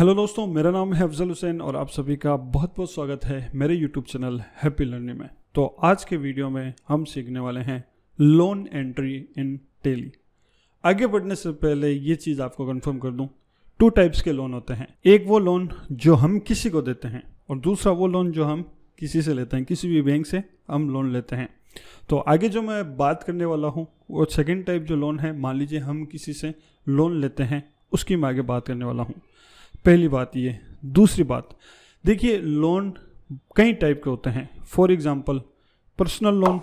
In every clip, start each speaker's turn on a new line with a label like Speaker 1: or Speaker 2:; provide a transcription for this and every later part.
Speaker 1: Hello दोस्तों, मेरा नाम है अफजल हुसैन और आप सभी का बहुत बहुत स्वागत है मेरे यूट्यूब चैनल हैप्पी लर्निंग में। तो आज के वीडियो में हम सीखने वाले हैं लोन एंट्री इन टेली। आगे बढ़ने से पहले ये चीज़ आपको कंफर्म कर दूं, 2 टाइप्स के लोन होते हैं। एक वो लोन जो हम किसी को देते हैं और दूसरा वो लोन जो हम किसी से लेते हैं, किसी भी बैंक से हम लोन लेते हैं। तो आगे जो मैं बात करने वाला हूँ वो सेकेंड टाइप जो लोन है, मान लीजिए हम किसी से लोन लेते हैं, उसकी मैं आगे बात करने वाला हूँ। पहली बात ये। दूसरी बात, देखिए लोन कई टाइप के होते हैं। For example personal loan,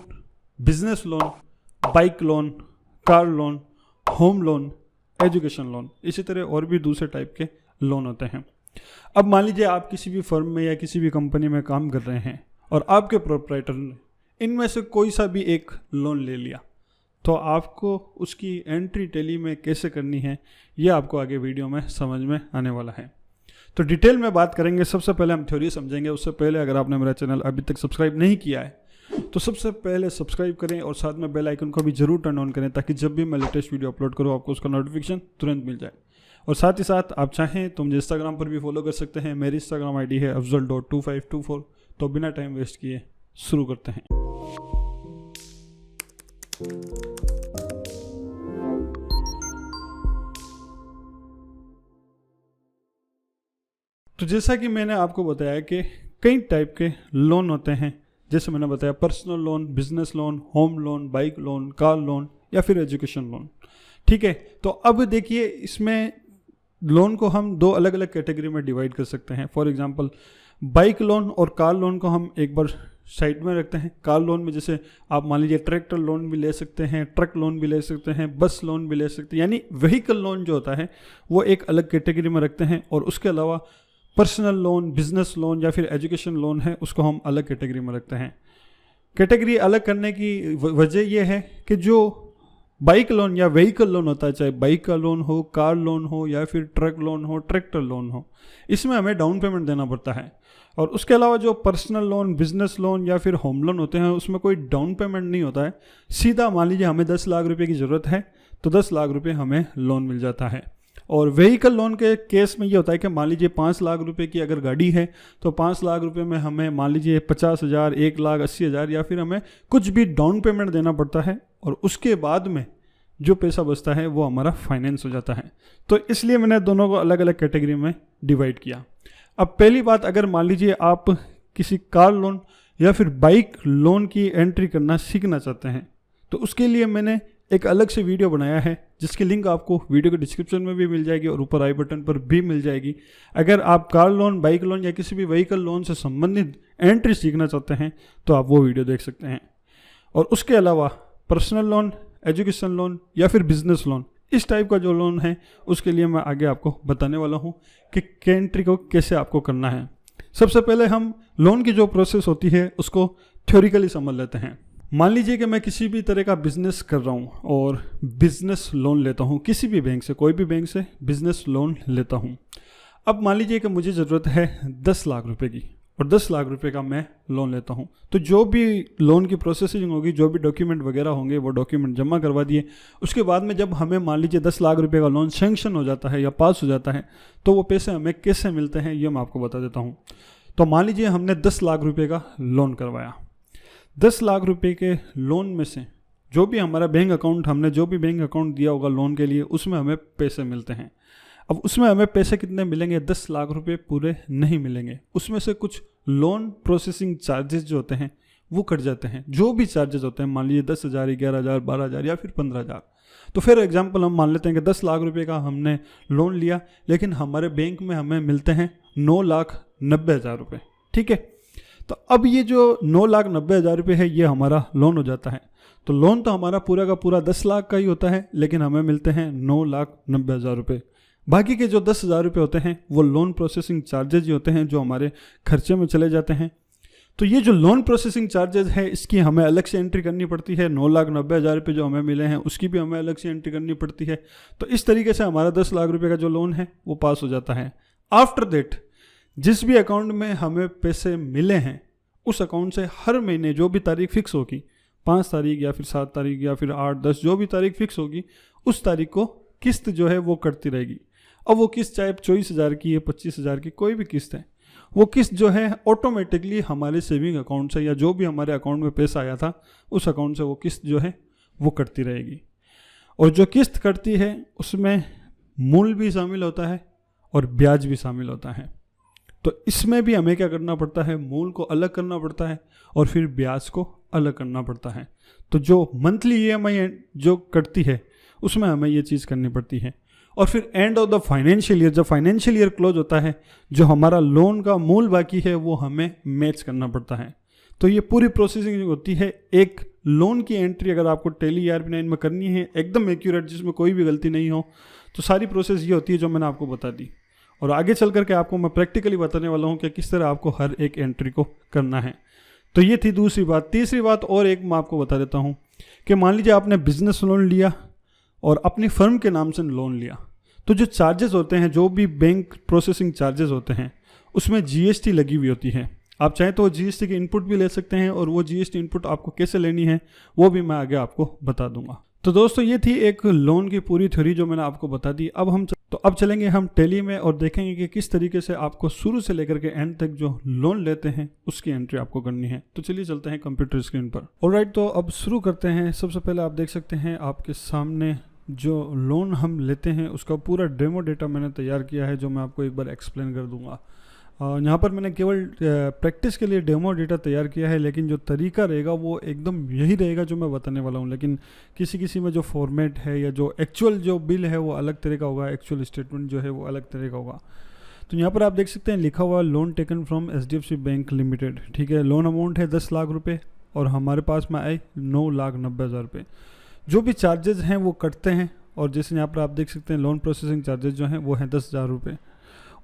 Speaker 1: business loan, bike loan, car loan, home loan, education loan, इसी तरह और भी दूसरे टाइप के लोन होते हैं। अब मान लीजिए आप किसी भी फर्म में या किसी भी कंपनी में काम कर रहे हैं और आपके प्रोप्राइटर ने इनमें से कोई सा भी एक लोन ले लिया, तो आपको उसकी एंट्री टेली में कैसे करनी है ये आपको आगे वीडियो में समझ में आने वाला है। तो डिटेल में बात करेंगे। सबसे पहले हम थ्योरी समझेंगे। उससे पहले अगर आपने मेरा चैनल अभी तक सब्सक्राइब नहीं किया है तो सबसे पहले सब्सक्राइब करें और साथ में बेल आइकन को भी जरूर टर्न ऑन करें, ताकि जब भी मैं लेटेस्ट वीडियो अपलोड करूँ आपको उसका नोटिफिकेशन तुरंत मिल जाए। और साथ ही साथ आप चाहें तो मुझे इंस्टाग्राम पर भी फॉलो कर सकते हैं। मेरी इंस्टाग्राम ID है afzal.2524। तो बिना टाइम वेस्ट किए शुरू करते हैं। तो जैसा कि मैंने आपको बताया कि कई टाइप के लोन होते हैं। जैसे मैंने बताया personal loan, business loan, home loan, bike loan, car loan या फिर एजुकेशन लोन। ठीक है, तो अब देखिए इसमें लोन को हम 2 अलग अलग कैटेगरी में डिवाइड कर सकते हैं। फॉर एग्जांपल बाइक लोन और कार लोन को हम एक बार साइड में रखते हैं। कार लोन में जैसे आप मान लीजिए ट्रैक्टर लोन भी ले सकते हैं, ट्रक लोन भी ले सकते हैं, बस लोन भी ले सकते हैं, यानी व्हीकल लोन जो होता है वो एक अलग कैटेगरी में रखते हैं। और उसके अलावा पर्सनल लोन, बिजनेस लोन या फिर एजुकेशन लोन है, उसको हम अलग कैटेगरी में रखते हैं। कैटेगरी अलग करने की वजह यह है कि जो बाइक लोन या व्हीकल लोन होता है, चाहे बाइक का लोन हो, कार लोन हो या फिर ट्रक लोन हो, ट्रैक्टर लोन हो, इसमें हमें डाउन पेमेंट देना पड़ता है। और उसके अलावा जो पर्सनल लोन, बिजनेस लोन या फिर होम लोन होते हैं उसमें कोई डाउन पेमेंट नहीं होता है। सीधा मान लीजिए हमें 10 लाख रुपए की ज़रूरत है तो 10 लाख रुपए हमें लोन मिल जाता है। और व्हीकल लोन के केस में ये होता है कि मान लीजिए 5 लाख रुपए की अगर गाड़ी है तो 5 लाख रुपए में हमें मान लीजिए 50,000, 1,80,000 या फिर हमें कुछ भी डाउन पेमेंट देना पड़ता है। और उसके बाद में जो पैसा बचता है वो हमारा फाइनेंस हो जाता है। तो इसलिए मैंने दोनों को अलग अलग कैटेगरी में डिवाइड किया। अब पहली बात, अगर मान लीजिए आप किसी कार लोन या फिर बाइक लोन की एंट्री करना सीखना चाहते हैं तो उसके लिए मैंने एक अलग से वीडियो बनाया है, जिसकी लिंक आपको वीडियो के डिस्क्रिप्शन में भी मिल जाएगी और ऊपर आई बटन पर भी मिल जाएगी। अगर आप कार लोन, बाइक लोन या किसी भी व्हीकल लोन से संबंधित एंट्री सीखना चाहते हैं तो आप वो वीडियो देख सकते हैं। और उसके अलावा पर्सनल लोन, एजुकेशन लोन या फिर बिजनेस लोन, इस टाइप का जो लोन है उसके लिए मैं आगे आपको बताने वाला हूँ कि एंट्री को कैसे आपको करना है। सबसे पहले हम लोन की जो प्रोसेस होती है उसको थ्योरिकली समझ लेते हैं। मान लीजिए कि मैं किसी भी तरह का बिजनेस कर रहा हूँ और बिजनेस लोन लेता हूँ किसी भी बैंक से, कोई भी बैंक से बिजनेस लोन लेता हूँ। अब मान लीजिए कि मुझे ज़रूरत है 10 लाख रुपए की और 10 लाख रुपए का मैं लोन लेता हूँ। तो जो भी लोन की प्रोसेसिंग होगी, जो भी डॉक्यूमेंट वगैरह होंगे वो डॉक्यूमेंट जमा करवा दिए। उसके बाद में जब हमें मान लीजिए 10 लाख रुपए का लोन सैंक्शन हो जाता है या पास हो जाता है तो वो पैसे हमें कैसे मिलते हैं ये मैं आपको बता देता हूँ। तो मान लीजिए हमने 10 लाख रुपये का लोन करवाया। 10 लाख रुपए के लोन में से जो भी हमारा बैंक अकाउंट, हमने जो भी बैंक अकाउंट दिया होगा लोन के लिए, उसमें हमें पैसे मिलते हैं। अब उसमें हमें पैसे कितने मिलेंगे? 10 लाख रुपए पूरे नहीं मिलेंगे। उसमें से कुछ लोन प्रोसेसिंग चार्जेस जो होते हैं वो कट जाते हैं। जो भी चार्जेस होते हैं, मान लीजिए 10,000, 11,000, 12,000 या फिर 15,000। तो फिर एग्जाम्पल हम मान लेते हैं कि 10 लाख रुपए का हमने लोन लिया, लेकिन हमारे बैंक में हमें मिलते हैं 9,90,000 रुपये। ठीक है, तो अब ये जो 9,90,000 रुपये है ये हमारा लोन हो जाता है। तो लोन तो हमारा पूरा का पूरा 10 लाख का ही होता है, लेकिन हमें मिलते हैं 9,90,000 रुपये। बाकी के जो 10,000 रुपये होते हैं वो लोन प्रोसेसिंग चार्जेज ही होते हैं जो हमारे खर्चे में चले जाते हैं। तो ये जो लोन प्रोसेसिंग चार्जेज है इसकी हमें अलग से एंट्री करनी पड़ती है। 9,90,000 रुपये जो हमें मिले हैं उसकी भी हमें अलग से एंट्री करनी पड़ती है। तो इस तरीके से हमारा 10 लाख रुपये का जो लोन है वो पास हो जाता है। आफ्टर दैट जिस भी अकाउंट में हमें पैसे मिले हैं उस अकाउंट से हर महीने जो भी तारीख फिक्स होगी, 5 तारीख या फिर 7 तारीख या फिर 8, 10, जो भी तारीख फिक्स होगी उस तारीख को किस्त जो है वो कटती रहेगी। अब वो किस्त चाहे 24,000 की है, 25,000 की, कोई भी किस्त है, वो किस्त जो है ऑटोमेटिकली हमारे सेविंग अकाउंट से या जो भी हमारे अकाउंट में पैसा आया था उस अकाउंट से वो किस्त जो है वो कटती रहेगी। और जो किस्त कटती है उसमें मूल भी शामिल होता है और ब्याज भी शामिल होता है। तो इसमें भी हमें क्या करना पड़ता है, मूल को अलग करना पड़ता है और फिर ब्याज को अलग करना पड़ता है। तो जो मंथली ईएमआई जो कटती है उसमें हमें ये चीज़ करनी पड़ती है। और फिर end of the financial year, जब फाइनेंशियल ईयर क्लोज होता है, जो हमारा लोन का मूल बाकी है वो हमें मैच करना पड़ता है। तो ये पूरी प्रोसेसिंग होती है। एक लोन की एंट्री अगर आपको टैली ERP9 में करनी है एकदम एक्यूरेट, जिसमें कोई भी गलती नहीं हो, तो सारी प्रोसेस ये होती है जो मैंने आपको बता दी। और आगे चल करके आपको मैं प्रैक्टिकली बताने वाला हूँ कि किस तरह आपको हर एक एंट्री को करना है। तो ये थी दूसरी बात। तीसरी बात और एक मैं आपको बता देता हूँ कि मान लीजिए आपने बिजनेस लोन लिया और अपनी फर्म के नाम से लोन लिया, तो जो चार्जेस होते हैं, जो भी बैंक प्रोसेसिंग चार्जेस होते हैं, उसमें GST लगी हुई होती है। आप चाहें तो GST की इनपुट भी ले सकते हैं और वो GST इनपुट आपको कैसे लेनी है वो भी मैं आगे आपको बता दूंगा। तो दोस्तों ये थी एक लोन की पूरी थ्योरी जो मैंने आपको बता दी। अब चलेंगे हम टैली में और देखेंगे कि किस तरीके से आपको शुरू से लेकर के एंड तक जो लोन लेते हैं उसकी एंट्री आपको करनी है। तो चलिए चलते हैं कंप्यूटर स्क्रीन पर। ऑलराइट, तो अब शुरू करते हैं। सबसे पहले आप देख सकते हैं आपके सामने जो लोन हम लेते हैं उसका पूरा डेमो डेटा मैंने तैयार किया है, जो मैं आपको एक बार एक्सप्लेन कर दूंगा। यहाँ पर मैंने केवल प्रैक्टिस के लिए डेमो डेटा तैयार किया है, लेकिन जो तरीका रहेगा वो एकदम यही रहेगा जो मैं बताने वाला हूँ। लेकिन किसी में जो फॉर्मेट है या जो एक्चुअल जो बिल है वो अलग तरह का होगा, एक्चुअल स्टेटमेंट जो है वो अलग तरह का होगा। तो यहाँ पर आप देख सकते हैं लिखा हुआ loan taken from HDFC bank limited. ठीक है, लोन अमाउंट है 10 लाख रुपये और हमारे पास में आए 9,90,000 रुपये। जो भी चार्जेस हैं वो कटते हैं और जैसे यहाँ पर आप देख सकते हैं लोन प्रोसेसिंग चार्जेस जो हैं वो हैं 10,000 रुपये।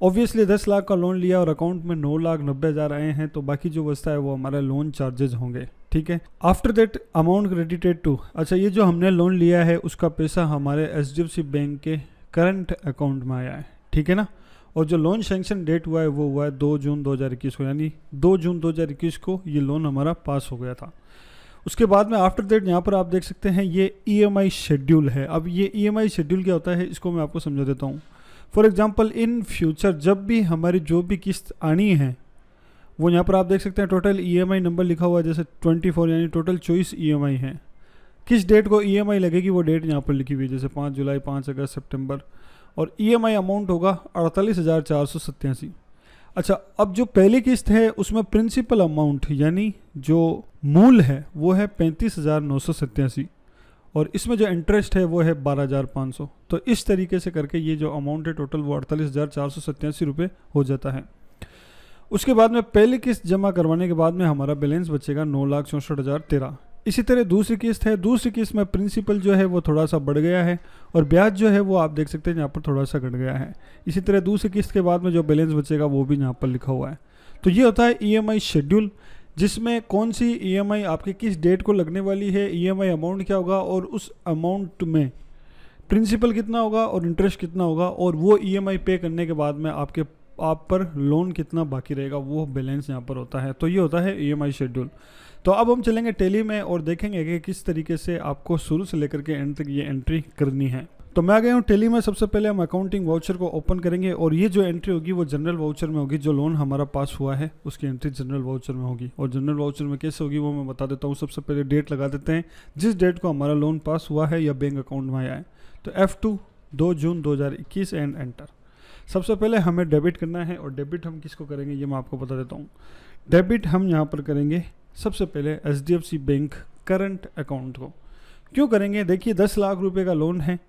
Speaker 1: ऑब्वियसली 10 लाख का लोन लिया और अकाउंट में 9,90,000 आए हैं, तो बाकी जो बचता है वो हमारा लोन चार्जेस होंगे। ठीक है, after that amount credited to, अच्छा ये जो हमने लोन लिया है उसका पैसा हमारे HDFC बैंक के करंट अकाउंट में आया है। ठीक है ना, और जो लोन सैंक्शन डेट हुआ है वो हुआ है 2 जून 2021 को, यानी 2 जून 2021 को ये लोन हमारा पास हो गया था। उसके बाद में आफ्टर दैट यहाँ पर आप देख सकते हैं ये EMI शेड्यूल है। अब ये EMI शेड्यूल क्या होता है इसको मैं आपको समझा देता हूँ। फॉर एग्जाम्पल इन फ्यूचर जब भी हमारी जो भी किस्त आनी है वो यहाँ पर आप देख सकते हैं टोटल EMI नंबर लिखा हुआ है, जैसे 24 यानी टोटल 24 EMI है। किस डेट को EMI लगेगी वो डेट यहाँ पर लिखी हुई है, जैसे 5 जुलाई, 5 अगस्त, सितंबर, और EMI अमाउंट होगा 48,487। अच्छा, अब जो पहली किस्त है उसमें प्रिंसिपल अमाउंट यानी जो मूल है वो है 35,987 और इसमें जो इंटरेस्ट है वो है 12,500। तो इस तरीके से करके ये जो अमाउंट है टोटल वो 48,487 रुपये हो जाता है। उसके बाद में पहली किस्त जमा करवाने के बाद में हमारा बैलेंस बचेगा 9,64,013। इसी तरह दूसरी किस्त है, दूसरी किस्त में प्रिंसिपल जो है वो थोड़ा सा बढ़ गया है और ब्याज जो है वो आप देख सकते हैं यहाँ पर थोड़ा सा घट गया है। इसी तरह दूसरी किस्त के बाद में जो बैलेंस बचेगा वो भी यहाँ पर लिखा हुआ है। तो ये होता है EMI शेड्यूल, जिसमें कौन सी EMI आपकी किस डेट को लगने वाली है, EMI अमाउंट क्या होगा और उस अमाउंट में प्रिंसिपल कितना होगा और इंटरेस्ट कितना होगा और वो EMI पे करने के बाद में आप पर लोन कितना बाकी रहेगा वो बैलेंस यहाँ पर होता है। तो ये होता है EMI शेड्यूल। तो अब हम चलेंगे टैली में और देखेंगे कि किस तरीके से आपको शुरू से लेकर के एंड तक ये एंट्री करनी है। तो मैं आ गया हूँ टैली में। सबसे पहले हम अकाउंटिंग वाउचर को ओपन करेंगे और ये जो एंट्री होगी वो जनरल वाउचर में होगी। जो लोन हमारा पास हुआ है उसकी एंट्री जनरल वाउचर में होगी और जनरल वाउचर में कैसे होगी वो मैं बता देता हूँ। सबसे पहले डेट लगा देते हैं जिस डेट को हमारा लोन पास हुआ है या बैंक अकाउंट में आया है। तो F2 2 जून 2021 एंड एंटर। सबसे पहले हमें डेबिट करना है और डेबिट हम किसको करेंगे ये मैं आपको बता देता हूँ। डेबिट हम यहाँ पर करेंगे सबसे पहले HDFC बैंक करंट अकाउंट को। क्यों करेंगे, देखिए 10 लाख रुपए का लोन है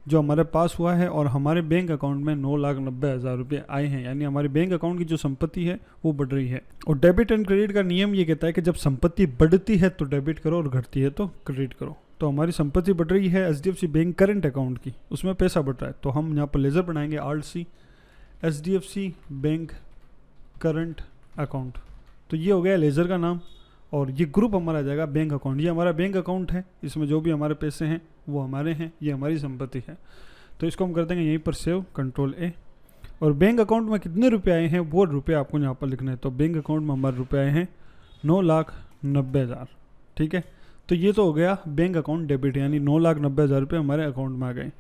Speaker 1: जो हमारे पास हुआ है और हमारे बैंक अकाउंट में 9,90,000 रुपये आए हैं, यानी हमारे बैंक अकाउंट की जो संपत्ति है वो बढ़ रही है। और डेबिट एंड क्रेडिट का नियम ये कहता है कि जब संपत्ति बढ़ती है तो डेबिट करो और घटती है तो क्रेडिट करो। तो हमारी संपत्ति बढ़ रही है HDFC बैंक करंट अकाउंट की, उसमें पैसा बढ़ रहा है, तो हम यहाँ पर लेजर बनाएंगे ALT-C HDFC bank current account. तो ये हो गया लेजर का नाम और ये ग्रुप हमारा आ जाएगा बैंक अकाउंट। ये हमारा बैंक अकाउंट है, इसमें जो भी हमारे पैसे हैं वो हमारे हैं, ये हमारी संपत्ति है। तो इसको हम कर देंगे यहीं पर सेव, Ctrl+A। और बैंक अकाउंट में कितने रुपए आए हैं वो रुपये आपको यहाँ पर लिखना है। तो बैंक अकाउंट में हमारे रुपये आए हैं 9,90,000। ठीक है, तो ये तो हो गया बैंक अकाउंट डेबिट, यानी 9,90,000 रुपये हमारे अकाउंट में आ गए।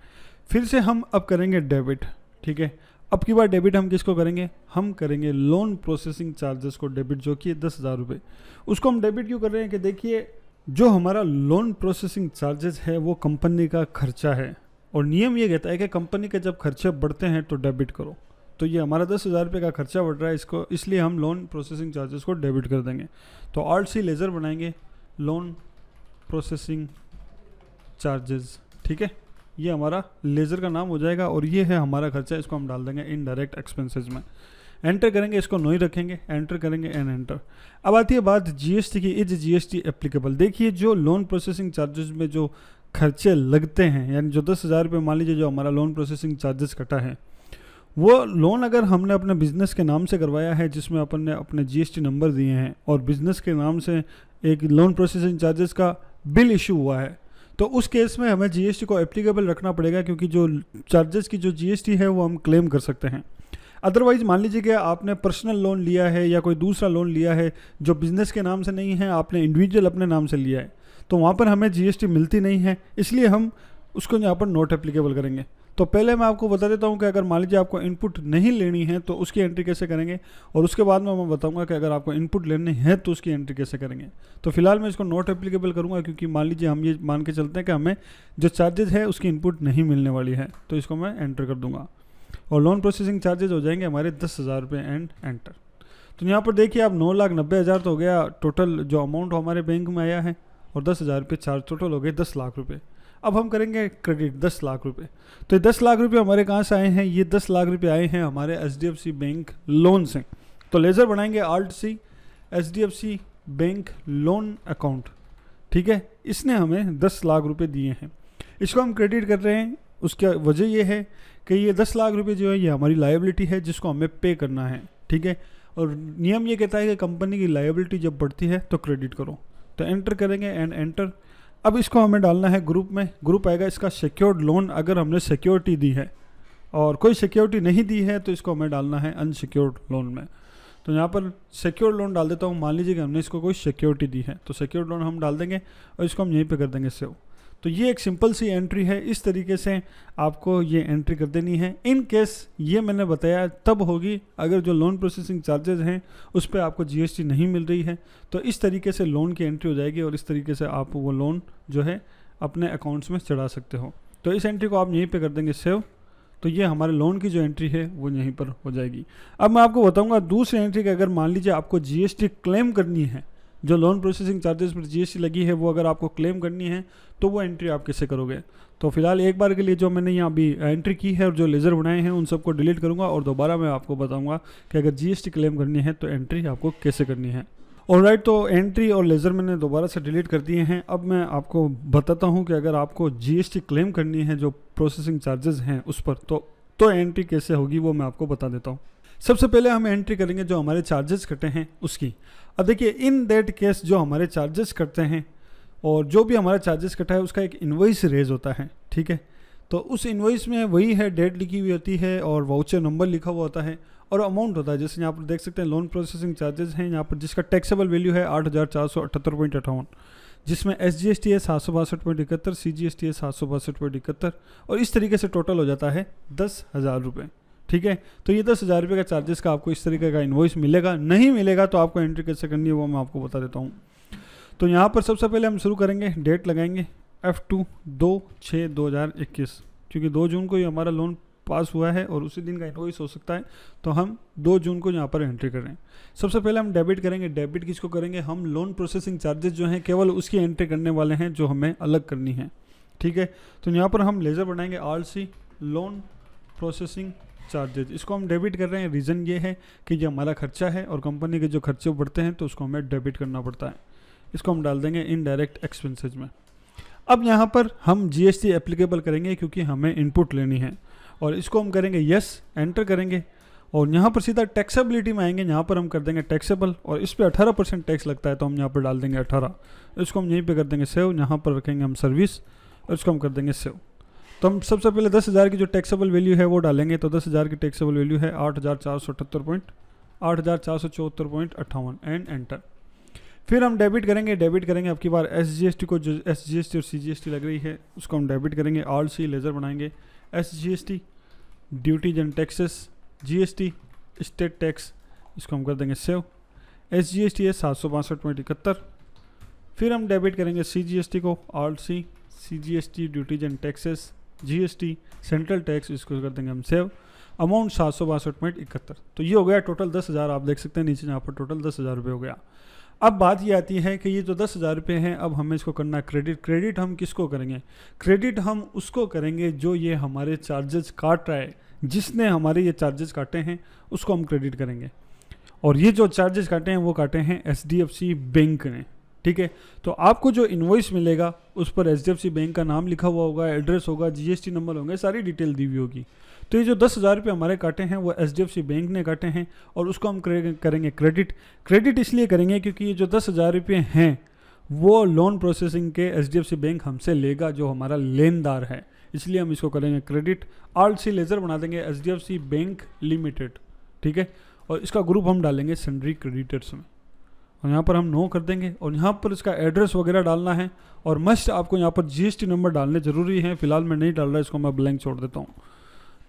Speaker 1: फिर से हम अब करेंगे डेबिट। ठीक है। अब की बार डेबिट हम किसको करेंगे, हम करेंगे लोन प्रोसेसिंग चार्जेस को डेबिट, जो कि 10,000 रुपये। उसको हम डेबिट क्यों कर रहे हैं कि देखिए जो हमारा लोन प्रोसेसिंग चार्जेस है वो कंपनी का खर्चा है, और नियम ये कहता है कि कंपनी के जब खर्चे बढ़ते हैं तो डेबिट करो। तो ये हमारा 10,000 रुपये का खर्चा बढ़ रहा है, इसको इसलिए हम लोन प्रोसेसिंग चार्जेस को डेबिट कर देंगे। तो ऑल्ट-सी लेज़र बनाएंगे लोन प्रोसेसिंग चार्जेस, ठीक है। ये हमारा लेज़र का नाम हो जाएगा और ये है हमारा खर्चा, इसको हम डाल देंगे इनडायरेक्ट एक्सपेंसेस में। एंटर करेंगे, इसको नो ही रखेंगे, एंटर करेंगे एंड एंटर। अब आती है बात जीएसटी की, इज जीएसटी एप्लीकेबल। देखिए जो लोन प्रोसेसिंग चार्जेस में जो खर्चे लगते हैं, यानी जो 10,000 रुपये मान लीजिए जो हमारा लोन प्रोसेसिंग चार्जेस कटा है, वो लोन अगर हमने अपने बिज़नेस के नाम से करवाया है जिसमें अपन ने अपने जीएसटी नंबर दिए हैं और बिज़नेस के नाम से एक लोन प्रोसेसिंग चार्जेस का बिल इशू हुआ है, तो उस केस में हमें जीएसटी को एप्लीकेबल रखना पड़ेगा, क्योंकि जो चार्जेस की जो जीएसटी है वो हम क्लेम कर सकते हैं। अदरवाइज़ मान लीजिए कि आपने पर्सनल लोन लिया है या कोई दूसरा लोन लिया है जो बिज़नेस के नाम से नहीं है, आपने इंडिविजुअल अपने नाम से लिया है, तो वहाँ पर हमें जीएसटी मिलती नहीं है, इसलिए हम उसको यहाँ पर नॉट एप्लीकेबल करेंगे। तो पहले मैं आपको बता देता हूँ कि अगर मान लीजिए आपको इनपुट नहीं लेनी है तो उसकी एंट्री कैसे करेंगे, और उसके बाद में मैं बताऊँगा कि अगर आपको इनपुट लेनी है तो उसकी एंट्री कैसे करेंगे। तो फिलहाल मैं इसको नॉट एप्लीकेबल करूँगा, क्योंकि मान लीजिए हम ये मान के चलते हैं कि हमें जो चार्जेस है उसकी इनपुट नहीं मिलने वाली है, तो इसको मैं एंटर कर दूँगा और लोन प्रोसेसिंग चार्जेस हो जाएंगे हमारे 10,000 रुपये एंड एंटर। तो यहाँ पर देखिए आप 9,90,000 तो हो गया टोटल जो अमाउंट हमारे बैंक में आया है, और 10,000 रुपये चार्ज टोटल हो गए 10 लाख रुपये। अब हम करेंगे क्रेडिट 10 लाख रुपये। तो ये 10 लाख रुपये हमारे कहाँ से आए हैं, ये 10 लाख रुपये आए हैं हमारे HDFC बैंक लोन से। तो लेज़र बनाएंगे ऑल्ट-सी HDFC बैंक लोन अकाउंट, ठीक है। इसने हमें 10 लाख रुपये दिए हैं, इसको हम क्रेडिट कर रहे हैं। उसका वजह ये है कि ये 10 लाख रुपये जो है ये हमारी लायबिलिटी है जिसको हमें पे करना है, ठीक है। और नियम ये कहता है कि कंपनी की लायबिलिटी जब बढ़ती है तो क्रेडिट करो। तो एंटर करेंगे एंड एंटर। अब इसको हमें डालना है ग्रुप में। ग्रुप आएगा इसका सिक्योर्ड लोन, अगर हमने सिक्योरिटी दी है, और कोई सिक्योरिटी नहीं दी है तो इसको हमें डालना है अनसिक्योर्ड लोन में। तो यहाँ पर सिक्योर्ड लोन डाल देता हूँ। मान लीजिए कि हमने इसको कोई सिक्योरिटी दी है तो सिक्योर्ड लोन हम डाल देंगे और इसको हम यहीं पे कर देंगे सेव। तो ये एक सिंपल सी एंट्री है, इस तरीके से आपको ये एंट्री कर देनी है। इन केस ये मैंने बताया तब होगी अगर जो लोन प्रोसेसिंग चार्जेस हैं उस पर आपको जीएसटी नहीं मिल रही है, तो इस तरीके से लोन की एंट्री हो जाएगी और इस तरीके से आप वो लोन जो है अपने अकाउंट्स में चढ़ा सकते हो। तो इस एंट्री को आप यहीं पे कर देंगे सेव। तो ये हमारे लोन की जो एंट्री है वो यहीं पर हो जाएगी। अब मैं आपको बताऊंगा दूसरी एंट्री की, अगर मान लीजिए आपको जीएसटी क्लेम करनी है, जो लोन प्रोसेसिंग चार्जेस पर जीएसटी लगी है वो अगर आपको क्लेम करनी है तो वो एंट्री आप कैसे करोगे। तो फिलहाल एक बार के लिए जो मैंने यहाँ अभी एंट्री की है और जो लेज़र बनाए हैं उन सबको डिलीट करूँगा और दोबारा मैं आपको बताऊँगा कि अगर जीएसटी क्लेम करनी है तो एंट्री आपको कैसे करनी है। ऑलराइट, तो एंट्री और लेज़र मैंने दोबारा से डिलीट कर दिए हैं। अब मैं आपको बताता हूँ कि अगर आपको जीएसटी क्लेम करनी है जो प्रोसेसिंग चार्जेस हैं उस पर, तो एंट्री कैसे होगी वो मैं आपको बता देता हूँ। सबसे पहले हम एंट्री करेंगे जो हमारे चार्जेस कटे हैं उसकी। अब देखिए इन दैट केस जो हमारे चार्जेस कटते हैं और जो भी हमारा चार्जेस कटा है उसका एक इन्वॉइस रेज होता है, ठीक है। तो उस इन्वॉइस में वही है, डेट लिखी हुई होती है और वाउचर नंबर लिखा हुआ होता है और अमाउंट होता है। जैसे यहाँ पर देख सकते हैं लोन प्रोसेसिंग चार्जेस हैं यहाँ पर, जिसका टैक्सेबल वैल्यू है 8,478.58, जिसमें SGST है 762.71, CGST है 762.71 और इस तरीके से टोटल हो जाता है 10,000 रुपये, ठीक है। तो ये 10,000 रुपये का चार्जेस का आपको इस तरीके का इन्वॉइस मिलेगा। नहीं मिलेगा तो आपको एंट्री कैसे करनी है वो मैं आपको बता देता हूँ। तो यहाँ पर सबसे पहले हम शुरू करेंगे, डेट लगाएंगे F2 2/6/2021, क्योंकि 2 जून को ही हमारा लोन पास हुआ है और उसी दिन का इन्वॉइस हो सकता है, तो हम 2 जून को यहाँ पर एंट्री कर रहे हैं। सबसे पहले हम डेबिट करेंगे। डेबिट किसको करेंगे, हम लोन प्रोसेसिंग चार्जेस जो हैं केवल उसकी एंट्री करने वाले हैं जो हमें अलग करनी है, ठीक है। तो यहाँ पर हम लेज़र बनाएंगे ऑल्ट-सी लोन प्रोसेसिंग चार्जेज, इसको हम डेबिट कर रहे हैं। रीज़न ये है कि ये हमारा खर्चा है और कंपनी के जो खर्चे बढ़ते हैं तो उसको हमें डेबिट करना पड़ता है। इसको हम डाल देंगे इनडायरेक्ट एक्सपेंसेज में। अब यहाँ पर हम जीएसटी एप्लीकेबल करेंगे क्योंकि हमें इनपुट लेनी है और इसको हम करेंगे यस, एंटर करेंगे और यहाँ पर सीधा टैक्सेबिलिटी में आएंगे। यहाँ पर हम कर देंगे टैक्सेबल और इस पर 18% टैक्स लगता है तो हम यहाँ पर डाल देंगे 18। इसको हम यहीं पे कर देंगे सेव। यहाँ पर रखेंगे हम सर्विस और इसको हम कर देंगे सेव। तो हम सबसे पहले 10,000 की जो टैक्सेबल वैल्यू है वो डालेंगे। तो 10,000 की टैक्सेबल वैल्यू है 8,474.58 एंड एंटर। फिर हम डेबिट करेंगे। डेबिट करेंगे अब की बार SGST को, जो SGST और CGST लग रही है उसको हम डेबिट करेंगे। ऑल्ट-सी लेज़र बनाएंगे SGST duties and taxes, GST, state tax, इसको हम कर देंगे सेव। एसजीएसटी है 762.71। फिर हम डेबिट करेंगे सीजीएसटी को, alt C, CGST, duties and taxes, GST, central tax, इसको कर देंगे हम सेव। अमाउंट 762.71। तो ये हो गया टोटल 10,000। आप देख सकते हैं नीचे यहाँ पर टोटल 10,000 रुपये हो गया। अब बात ये आती है कि ये जो 10,000 रुपये हैं, अब हमें इसको करना है क्रेडिट। क्रेडिट हम किसको करेंगे? क्रेडिट हम उसको करेंगे जो ये हमारे चार्जेस काट रहा है, जिसने हमारे ये चार्जेस काटे हैं उसको हम क्रेडिट करेंगे। और ये जो चार्जेस काटे हैं वो काटे हैं एचडीएफसी बैंक ने, ठीक है। तो आपको जो इनवॉइस मिलेगा उस पर एचडीएफसी बैंक का नाम लिखा हुआ होगा, एड्रेस होगा, जीएसटी नंबर होंगे, सारी डिटेल दी हुई होगी। तो ये जो 10,000 रुपये हमारे काटे हैं वो एचडीएफसी बैंक ने काटे हैं और उसको हम करेंगे क्रेडिट। क्रेडिट इसलिए करेंगे क्योंकि ये जो 10,000 रुपये हैं वो लोन प्रोसेसिंग के एचडीएफसी बैंक हमसे लेगा, जो हमारा लेनदार है, इसलिए हम इसको करेंगे क्रेडिट। आल्ट सी लेजर बना देंगे एचडीएफसी बैंक लिमिटेड, ठीक है। और इसका ग्रुप हम डालेंगे सन्ड्री क्रेडिटर्स में, और यहाँ पर हम नो कर देंगे। और यहाँ पर इसका एड्रेस वगैरह डालना है, और मस्ट आपको यहाँ पर जीएसटी नंबर डालने ज़रूरी है। फिलहाल मैं नहीं डाल रहा, इसको मैं ब्लैंक छोड़ देता हूँ।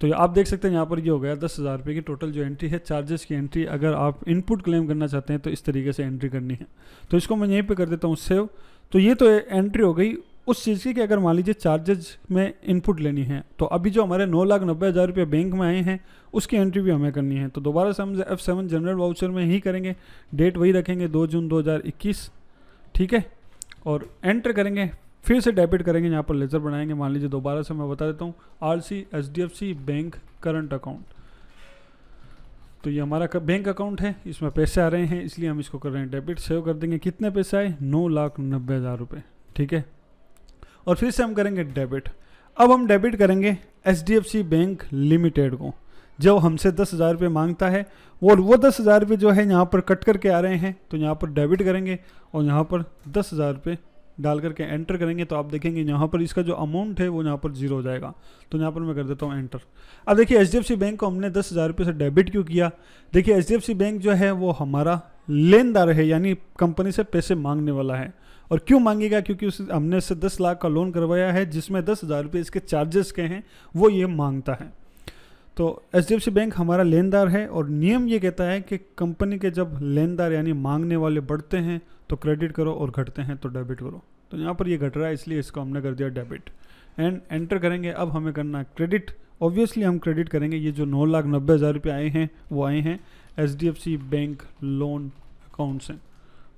Speaker 1: तो आप देख सकते हैं यहाँ पर ये हो गया 10,000 रुपये की टोटल जो एंट्री है, चार्जेस की एंट्री। अगर आप इनपुट क्लेम करना चाहते हैं तो इस तरीके से एंट्री करनी है। तो इसको मैं यहीं पे कर देता हूँ सेव। तो ये तो एंट्री हो गई उस चीज़ की कि अगर मान लीजिए चार्जेस में इनपुट लेनी है, तो अभी जो हमारे 9,90,000 रुपये बैंक में आए हैं उसकी एंट्री भी हमें करनी है। तो दोबारा से हम F7 जनरल वाउचर में ही करेंगे, डेट वही रखेंगे 2 जून 2021, ठीक है। और एंटर करेंगे, फिर से डेबिट करेंगे, यहाँ पर लेजर बनाएंगे। मान लीजिए दोबारा से मैं बता देता हूँ, RC HDFC bank current account. तो ये हमारा बैंक अकाउंट है, इसमें पैसे आ रहे हैं इसलिए हम इसको कर रहे हैं डेबिट। सेव कर देंगे। कितने पैसे आए? 9,90,000 रुपये, ठीक है। और फिर से हम करेंगे डेबिट। अब हम डेबिट करेंगे एचडीएफसी बैंक लिमिटेड को, जो हमसे 10,000 रुपये मांगता है, और वो 10,000 रुपये जो है यहाँ पर कट करके आ रहे हैं। तो यहाँ पर डेबिट करेंगे और यहाँ पर 10,000 रुपये डाल करके एंटर करेंगे। तो आप देखेंगे यहाँ पर इसका जो अमाउंट है वो यहाँ पर 0 हो जाएगा। तो यहाँ पर मैं कर देता हूँ एंटर। अब देखिए एचडीएफसी बैंक को हमने 10,000 रुपये से डेबिट क्यों किया? देखिए एचडीएफसी बैंक जो है वो हमारा लेनदार है, यानी कंपनी से पैसे मांगने वाला है। और क्यों मांगेगा? क्योंकि हमने इससे 10 लाख का लोन करवाया है, जिसमें 10,000 रुपये इसके चार्जेस के हैं, वो ये मांगता है। तो एचडीएफसी बैंक हमारा लेनदार है, और नियम ये कहता है कि कंपनी के जब लेनदार यानी मांगने वाले बढ़ते हैं तो क्रेडिट करो, और घटते हैं तो डेबिट करो। तो यहाँ पर ये घट रहा है इसलिए इसको हमने कर दिया डेबिट, एंड एंटर करेंगे। अब हमें करना है क्रेडिट। ऑब्वियसली हम क्रेडिट करेंगे। ये जो 9,90,000 रुपये आए हैं वो आए हैं एचडीएफसी बैंक लोन अकाउंट से,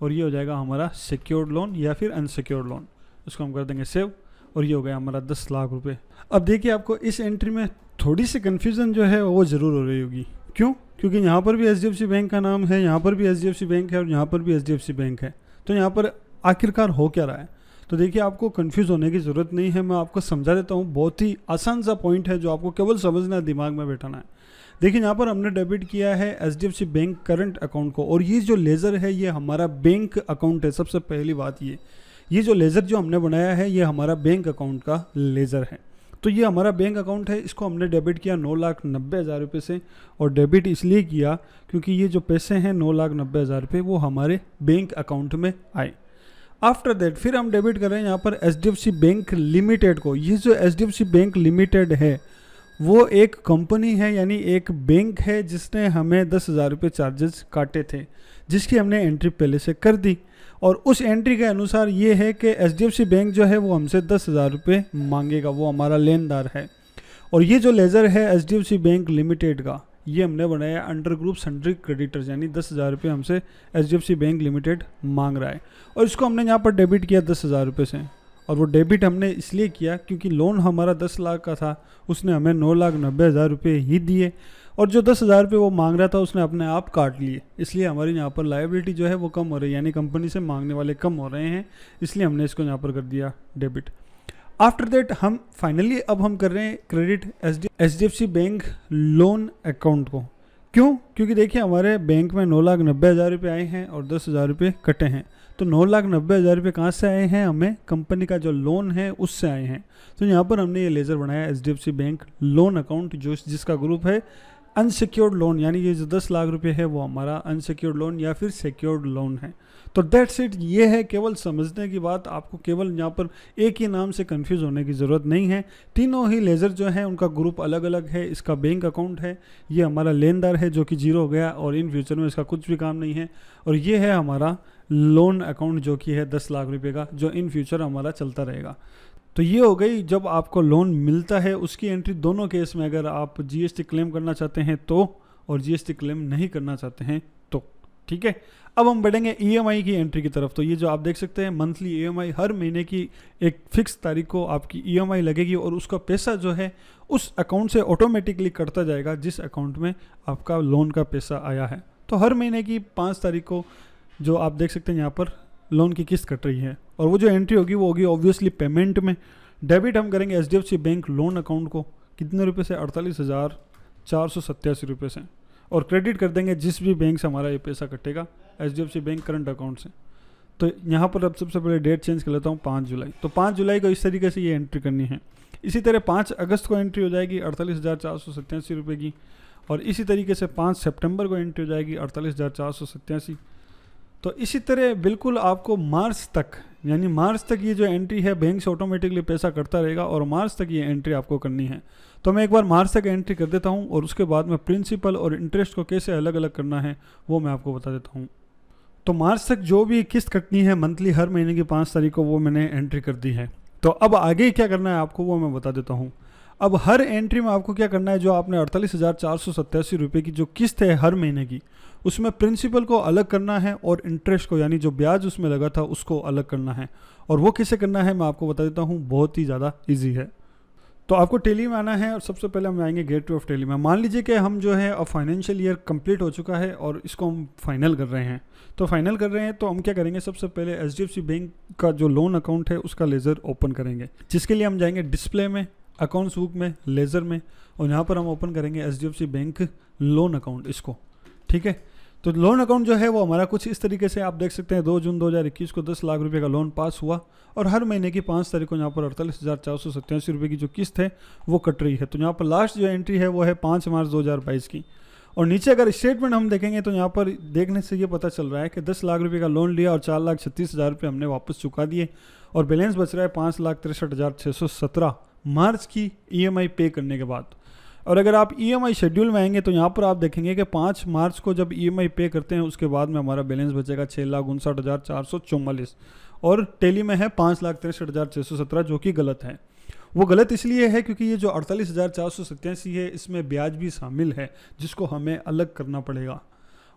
Speaker 1: और ये हो जाएगा हमारा सिक्योर्ड लोन या फिर अनसिक्योर्ड लोन। इसको हम कर देंगे सेव, और ये हो गया हमारा 10 लाख रुपये। अब देखिए आपको इस एंट्री में थोड़ी सी कन्फ्यूज़न जो है वो ज़रूर हो रही होगी। क्यों? क्योंकि यहाँ पर भी एचडीएफसी बैंक का नाम है, यहाँ पर भी एचडीएफसी बैंक है, और यहाँ पर भी एचडीएफसी बैंक है। तो यहाँ पर आखिरकार हो क्या रहा है? तो देखिए आपको कंफ्यूज होने की ज़रूरत नहीं है, मैं आपको समझा देता हूँ। बहुत ही आसान सा पॉइंट है जो आपको केवल समझना है, दिमाग में बैठाना है। देखिए यहाँ पर हमने डेबिट किया है एचडीएफसी बैंक करंट अकाउंट को, और ये जो लेज़र है ये हमारा बैंक अकाउंट है। सबसे पहली बात ये जो लेज़र जो हमने बनाया है ये हमारा बैंक अकाउंट का लेज़र है। तो ये हमारा बैंक अकाउंट है, इसको हमने डेबिट किया 9,90,000 रुपये से। और डेबिट इसलिए किया क्योंकि ये जो पैसे हैं 9,90,000 रुपये वो हमारे बैंक अकाउंट में आए। आफ्टर दैट फिर हम डेबिट कर रहे हैं यहाँ पर एचडीएफसी बैंक लिमिटेड को। ये जो एचडीएफसी बैंक लिमिटेड है वो एक कंपनी है, यानी एक बैंक है जिसने हमें 10,000 रुपये चार्जेस काटे थे, जिसकी हमने एंट्री पहले से कर दी। और उस एंट्री के अनुसार ये है कि एचडीएफसी बैंक जो है वो हमसे 10,000 रुपये मांगेगा, वो हमारा लेनदार है। और ये जो लेज़र है एचडीएफसी बैंक लिमिटेड का, ये हमने बनाया अंडर ग्रुप सन्ड्री क्रेडिटर्स, यानी 10,000 रुपये हमसे एचडीएफसी बैंक लिमिटेड मांग रहा है। और इसको हमने यहाँ पर डेबिट किया 10,000 रुपये से। और वो डेबिट हमने इसलिए किया क्योंकि लोन हमारा 10 लाख का था, उसने हमें 9,90,000 रुपये ही दिए, और जो 10,000 रुपये वो मांग रहा था उसने अपने आप काट लिए। इसलिए हमारी यहाँ पर लायबिलिटी जो है वो कम हो रही है, यानी कंपनी से मांगने वाले कम हो रहे हैं, इसलिए हमने इसको यहाँ पर कर दिया डेबिट। आफ्टर दैट हम फाइनली अब हम कर रहे हैं credit HDFC bank loan account को। क्यों? क्योंकि देखिए हमारे बैंक में 9,90,000 रुपये आए हैं और 10,000 रुपये कटे हैं। तो 9,90,000 रुपये कहाँ से आए हैं? हमें कंपनी का जो लोन है उससे आए हैं। तो यहाँ पर हमने ये लेज़र बनाया एचडीएफसी बैंक लोन अकाउंट, जो जिसका ग्रुप है अनसिक्योर्ड लोन, यानी ये जो 10 लाख रुपए है वो हमारा अनसिक्योर्ड लोन या फिर सिक्योर्ड लोन है। तो दैट्स इट, ये है केवल समझने की बात। आपको केवल यहाँ पर एक ही नाम से कंफ्यूज होने की ज़रूरत नहीं है। तीनों ही लेज़र जो है उनका ग्रुप अलग अलग है। इसका बैंक अकाउंट है, ये हमारा लेनदार है जो कि जीरो हो गया और इन फ्यूचर में इसका कुछ भी काम नहीं है। और ये है हमारा लोन अकाउंट जो कि है 10 लाख रुपये का, जो इन फ्यूचर हमारा चलता रहेगा। तो ये हो गई जब आपको लोन मिलता है उसकी एंट्री। दोनों केस में अगर आप जीएसटी क्लेम करना चाहते हैं तो, और जीएसटी क्लेम नहीं करना चाहते हैं तो, ठीक है। अब हम बढ़ेंगे ईएमआई की एंट्री की तरफ। तो ये जो आप देख सकते हैं मंथली ईएमआई, हर महीने की एक फिक्स तारीख को आपकी ईएमआई लगेगी और उसका पैसा जो है उस अकाउंट से ऑटोमेटिकली कटता जाएगा जिस अकाउंट में आपका लोन का पैसा आया है। तो हर महीने की 5 तारीख को जो आप देख सकते हैं यहाँ पर लोन की किस्त कट रही है, और वो जो एंट्री होगी वो होगी ऑब्वियसली पेमेंट में। डेबिट हम करेंगे एचडीएफसी बैंक लोन अकाउंट को, कितने रुपए से, 48,487 रुपये से, और क्रेडिट कर देंगे जिस भी बैंक से हमारा ये पैसा कटेगा, एचडीएफसी बैंक करंट अकाउंट से। तो यहाँ पर अब सबसे पहले डेट चेंज कर लेता हूँ, 5 जुलाई। तो 5 जुलाई को इस तरीके से ये एंट्री करनी है। इसी तरह 5 अगस्त को एंट्री हो जाएगी 48,487 रुपये की, और इसी तरीके से 5 सितंबर को एंट्री हो जाएगी 48,487। तो इसी तरह बिल्कुल आपको मार्च तक, यानी मार्च तक ये जो एंट्री है बैंक से ऑटोमेटिकली पैसा कटता रहेगा और मार्च तक ये एंट्री आपको करनी है। तो मैं एक बार मार्च तक एंट्री कर देता हूँ और उसके बाद में प्रिंसिपल और इंटरेस्ट को कैसे अलग अलग करना है वो मैं आपको बता देता हूँ। तो मार्च तक जो भी किस्त कटनी है मंथली हर महीने की 5 तारीख को, वो मैंने एंट्री कर दी है। तो अब आगे क्या करना है आपको वो मैं बता देता हूँ। अब हर एंट्री में आपको क्या करना है, जो आपने 48,487 रुपये की जो किस्त है हर महीने की, उसमें प्रिंसिपल को अलग करना है और इंटरेस्ट को, यानी जो ब्याज उसमें लगा था उसको अलग करना है। और वो कैसे करना है मैं आपको बता देता हूँ, बहुत ही ज़्यादा इजी है। तो आपको टेली में आना है और सबसे पहले हम आएंगे गेटवे ऑफ टेली में। मान लीजिए कि हम जो है अब फाइनेंशियल ईयर कंप्लीट हो चुका है और इसको हम फाइनल कर रहे हैं। तो फाइनल कर रहे हैं तो हम क्या करेंगे, सबसे पहले एचडीएफसी बैंक का जो लोन अकाउंट है उसका लेज़र ओपन करेंगे, जिसके लिए हम जाएंगे डिस्प्ले में, अकाउंट्स बुक में, लेज़र में, और यहाँ पर हम ओपन करेंगे एचडीएफसी बैंक लोन अकाउंट इसको, ठीक है। तो लोन अकाउंट जो है वो हमारा कुछ इस तरीके से आप देख सकते हैं। 2 जून 2021 को 10 लाख रुपए का लोन पास हुआ और हर महीने की 5 तारीख को यहाँ पर 48,487 रुपये की जो किस्त है वो कट रही है। तो यहाँ पर लास्ट जो एंट्री है वो है 5 मार्च 2022 की। और नीचे अगर स्टेटमेंट हम देखेंगे तो यहाँ पर देखने से ये पता चल रहा है कि 10 लाख रुपये का लोन लिया और 4,36,000 रुपये हमने वापस चुका दिए और बैलेंस बच रहा है 5,63,617 मार्च की ईएमआई पे करने के बाद। और अगर आप ईएमआई शेड्यूल में आएंगे तो यहाँ पर आप देखेंगे कि 5 मार्च को जब ईएमआई पे करते हैं उसके बाद में हमारा बैलेंस बचेगा 6,59,444 और टेली में है 5,63,617, जो कि गलत है। वो गलत इसलिए है क्योंकि ये जो 48,487 है इसमें ब्याज भी शामिल है जिसको हमें अलग करना पड़ेगा,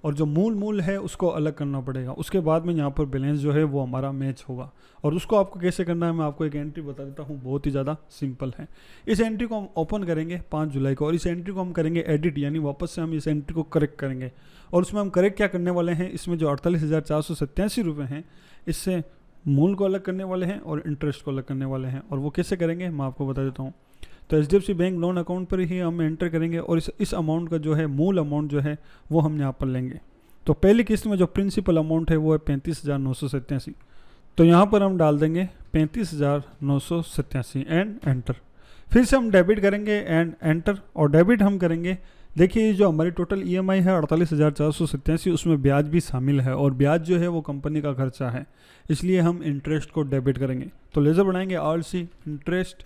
Speaker 1: और जो मूल है उसको अलग करना पड़ेगा। उसके बाद में यहाँ पर बैलेंस जो है वो हमारा मैच होगा। और उसको आपको कैसे करना है मैं आपको एक एंट्री बता देता हूँ, बहुत ही ज़्यादा सिंपल है। इस एंट्री को हम ओपन करेंगे 5 जुलाई को और इस एंट्री को हम करेंगे एडिट, यानी वापस से हम इस एंट्री को करेक्ट करेंगे। और उसमें हम करेक्ट क्या करने वाले हैं, इसमें जो 48,487 रुपये हैं इससे मूल को अलग करने वाले हैं और इंटरेस्ट को अलग करने वाले हैं। और वो कैसे करेंगे मैं आपको बता देता हूँ। तो एचडीएफसी बैंक लोन अकाउंट पर ही हम एंटर करेंगे और इस अमाउंट का जो है मूल अमाउंट जो है वो हम यहाँ पर लेंगे। तो पहली किस्त में जो प्रिंसिपल अमाउंट है वो है 35,987। तो यहाँ पर हम डाल देंगे 35,987 एंड एंटर। फिर से हम डेबिट करेंगे एंड एंटर, और डेबिट हम करेंगे, देखिए जो हमारी टोटल ईएमआई है 48,487, उसमें ब्याज भी शामिल है और ब्याज जो है वो कंपनी का खर्चा है, इसलिए हम इंटरेस्ट को डेबिट करेंगे। तो लेज़र बनाएंगे RC interest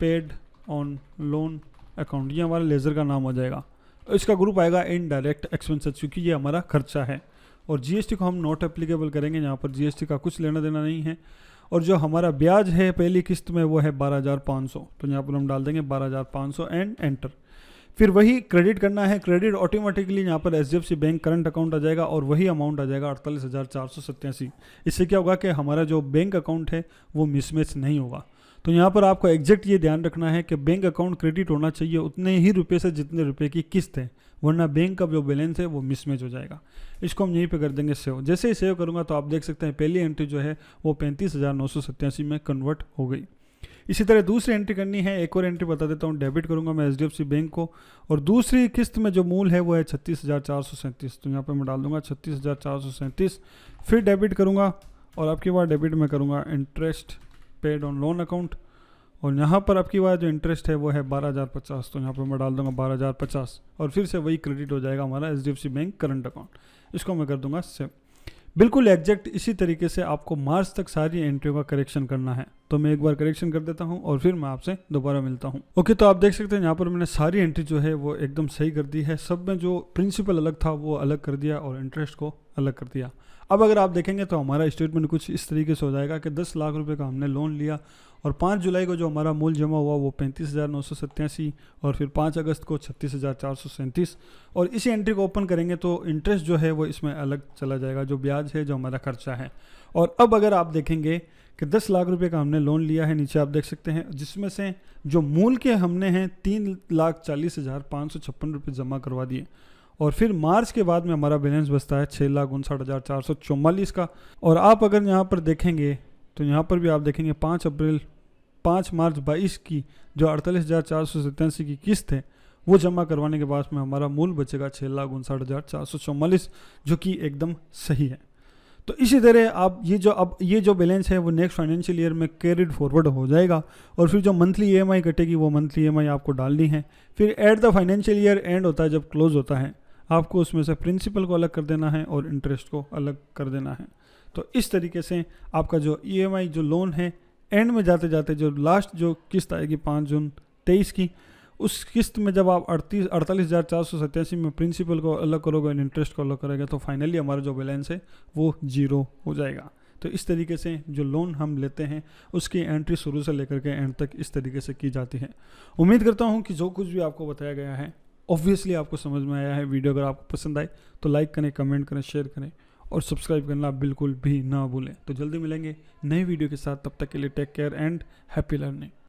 Speaker 1: paid on loan account, ये हमारा लेज़र का नाम हो जाएगा। इसका ग्रुप आएगा इनडायरेक्ट एक्सपेंसेस, क्योंकि ये हमारा खर्चा है। और जीएसटी को हम नॉट एप्लीकेबल करेंगे, यहाँ पर जीएसटी का कुछ लेना देना नहीं है। और जो हमारा ब्याज है पहली किस्त में वो है 12,500, तो यहाँ पर हम डाल देंगे 12,500 एंड एंटर। फिर वही क्रेडिट करना है, क्रेडिट ऑटोमेटिकली यहाँ पर एचडीएफसी बैंक करंट अकाउंट आ जाएगा और वही अमाउंट आ जाएगा 48,487। इससे क्या होगा कि हमारा जो बैंक अकाउंट है वो मिसमैच नहीं होगा। तो यहाँ पर आपको एग्जैक्ट ये ध्यान रखना है कि बैंक अकाउंट क्रेडिट होना चाहिए उतने ही रुपए से जितने रुपए की किस्त है, वरना बैंक का जो बैलेंस है वो मिसमैच हो जाएगा। इसको हम यहीं पे कर देंगे सेव। जैसे ही सेव करूँगा तो आप देख सकते हैं पहली एंट्री जो है वो 35,987 में कन्वर्ट हो गई। इसी तरह दूसरी एंट्री करनी है, एक और एंट्री बता देता हूँ। डेबिट करूँगा मैं एचडीएफसी बैंक को और दूसरी किस्त में जो मूल है वो है 36,437, तो यहाँ पर मैं डाल दूंगा 36,437। फिर डेबिट करूँगा और आपकी बार डेबिट में करूँगा interest paid on loan account और यहाँ पर आपकी बात जो इंटरेस्ट है वो है 12,050, तो यहाँ पर मैं डाल दूंगा 12,050 और फिर से वही क्रेडिट हो जाएगा हमारा HDFC बैंक करंट अकाउंट। इसको मैं कर दूंगा सेव। बिल्कुल एग्जैक्ट इसी तरीके से आपको मार्च तक सारी एंट्रियों का करेक्शन करना है। तो मैं एक बार करेक्शन कर देता हूं और फिर मैं आपसे दोबारा मिलता हूं। ओके, तो आप देख सकते हैं यहाँ पर मैंने सारी एंट्री जो है वो एकदम सही कर दी है। सब में जो प्रिंसिपल अलग था वो अलग कर दिया और इंटरेस्ट को अलग कर दिया। अब अगर आप देखेंगे तो हमारा स्टेटमेंट कुछ इस तरीके से हो जाएगा कि 10 लाख रुपए का हमने लोन लिया और 5 जुलाई को जो हमारा मूल जमा हुआ वो 35,987 और फिर 5 अगस्त को 36,437। और इसी एंट्री को ओपन करेंगे तो इंटरेस्ट जो है वो इसमें अलग चला जाएगा, जो ब्याज है, जो हमारा खर्चा है। और अब अगर आप देखेंगे कि 10 लाख रुपए का हमने लोन लिया है, नीचे आप देख सकते हैं, जिसमें से जो मूल के हमने हैं 3,40,556 रुपये जमा करवा दिए। और फिर मार्च के बाद में हमारा बैलेंस बचता है 6,59,444 का। और आप अगर यहाँ पर देखेंगे तो यहाँ पर भी आप देखेंगे 5 मार्च 22 की जो 48,487 की किस्त है वो जमा करवाने के बाद में हमारा मूल बचेगा 6,59,444, जो कि एकदम सही है। तो इसी तरह आप ये जो बैलेंस है वो नेक्स्ट फाइनेंशियल ईयर में कैरिड फॉरवर्ड हो जाएगा। और फिर जो मंथली EMI कटेगी वो मंथली EMI आपको डालनी है। फिर at the financial year and होता है, जब क्लोज होता है, आपको उसमें से प्रिंसिपल को अलग कर देना है और इंटरेस्ट को अलग कर देना है। तो इस तरीके से आपका जो EMI जो लोन है एंड में जाते जाते जो लास्ट जो किस्त आएगी 5 जून 23 की, उस किस्त में जब आप 48,487 में प्रिंसिपल को अलग करोगे और इंटरेस्ट को अलग करोगे तो फाइनली हमारा जो बैलेंस है वो 0 हो जाएगा। तो इस तरीके से जो लोन हम लेते हैं उसकी एंट्री शुरू से लेकर के एंड तक इस तरीके से की जाती है। उम्मीद करता हूँ कि जो कुछ भी आपको बताया गया है ऑब्वियसली आपको समझ में आया है। वीडियो अगर आपको पसंद आए तो लाइक करें, कमेंट करें, शेयर करें और सब्सक्राइब करना बिल्कुल भी ना भूलें। तो जल्दी मिलेंगे नए वीडियो के साथ, तब तक के लिए take care and happy learning.